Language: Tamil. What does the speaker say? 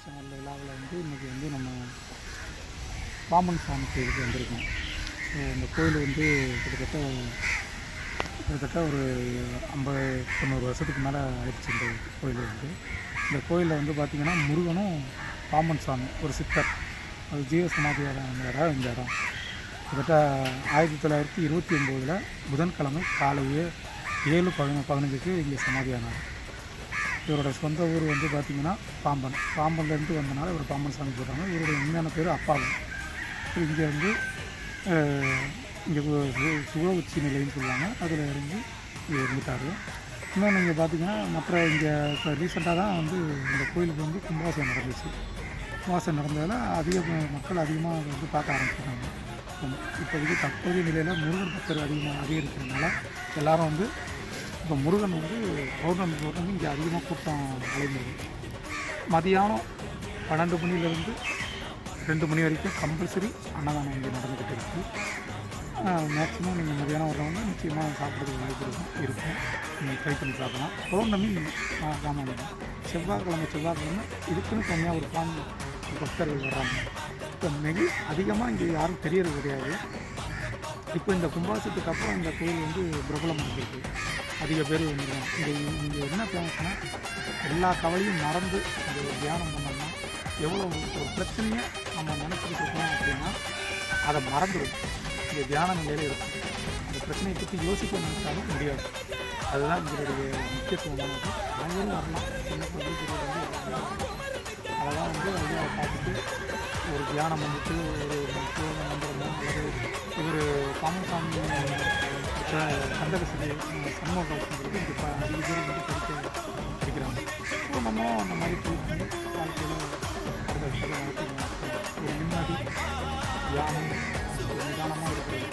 சேனல் விழாவில் வந்து இன்றைக்கி வந்து நம்ம பாம்பன் சாமி கோயிலுக்கு வந்திருக்கோம். ஸோ இந்த கோயில் வந்து கிட்டத்தட்ட ஒரு 50-90 வருஷத்துக்கு மேலே ஆயிடுச்சு. இந்த கோயில் வந்து இந்த கோயிலில் வந்து பார்த்திங்கன்னா முருகனும் பாம்பன் சாமி ஒரு சித்தர், அது ஜீவ சமாதியான இடம். இந்த இடம் கிட்டத்தட்ட 1929 புதன்கிழமை காலையே 7:15க்கு இங்கே சமாதியானார். இவரோட சொந்த ஊர் வந்து பார்த்திங்கன்னா பாம்பன்லேருந்து வந்தனால இவர் பாம்பன் சாமி போட்டாங்க. இவருடைய உண்மையான பேர் அப்பாவும். இங்கே வந்து இங்கே சுக உச்சி நிலைன்னு சொல்லுவாங்க, அதில் இறங்கி இங்கே இருந்துட்டார். இன்னொன்று இங்கே பார்த்திங்கன்னா மற்ற இங்கே இப்போ ரீசெண்டாக தான் வந்து இந்த கோயிலுக்கு வந்து கும்பாபிஷேகம் நடந்துச்சு. கும்பாபிஷேகம் நடந்ததில் மக்கள் அதிகமாக வந்து பார்க்க ஆரம்பிச்சிருக்காங்க. இப்போதைக்கு தற்போதைய நிலையில் முருகன் பக்தர் அதிகரிக்கிறதுனால எல்லோரும் வந்து இப்போ முருகன் வந்து பௌர்ணமி இங்கே அதிகமாக கூட்டம் அலைந்தது. மதியானம் 12 மணிலேருந்து 2 மணி வரைக்கும் கம்பல்சரி அன்னதானம் இங்கே நடந்துக்கிட்டு இருக்குது. மேக்ஸிமம் நீங்கள் மதியானம் வர்றவங்க நிச்சயமாக சாப்பிட்றதுக்கு வாய்ப்பு இருக்கும். நீங்கள் ட்ரை பண்ணி பார்க்கலாம். பௌர்ணமி ராமாயணம் செவ்வாய்க்கிழமை இதுக்குன்னு தனியாக ஒரு பக்தர்கள் வர்றாங்க. இப்போ மிக அதிகமாக இங்கே யாரும் தெரியறது கிடையாது. இப்போ இந்த கும்பாபிஷேகத்துக்கு அப்புறம் இந்த கோயில் வந்து பிரபலமாக இருக்குது. அதிக பேர் வந்துடுவாங்க. இங்கே என்ன ஃபேமஸ்னா எல்லா கவலையும் மறந்து அது தியானம் பண்ணோம்னா எவ்வளோ ஒரு பிரச்சனையை நம்ம நினச்சிக்கிட்டு இருக்கோம் அப்படின்னா அதை மறந்துடும். இங்கே தியான நிலையில் இருக்கும். அந்த பிரச்சனையை பற்றி யோசிக்க நினைச்சாலும் முடியாது. அதுதான் எங்களுடைய முக்கியத்துவமானது. அனைவரும் வரலாம். சின்ன குழந்தை அதெல்லாம் வந்து ஐயாவை பார்த்துட்டு ஒரு தியானம் பண்ணிட்டு ஒரு மந்திரமோ அல்லது பாம்பன் சாமி கண்டகசதி சண்முகங்கிறது இப்போ அதிக பேர் வந்து படிக்கிறாங்க. ஸோ நம்ம அந்த மாதிரி ட்ரீட் பண்ணி வாழ்க்கையில் அடுத்த ஒரு முன்னாடி தியானம் நிதானமாக இருக்கிறது.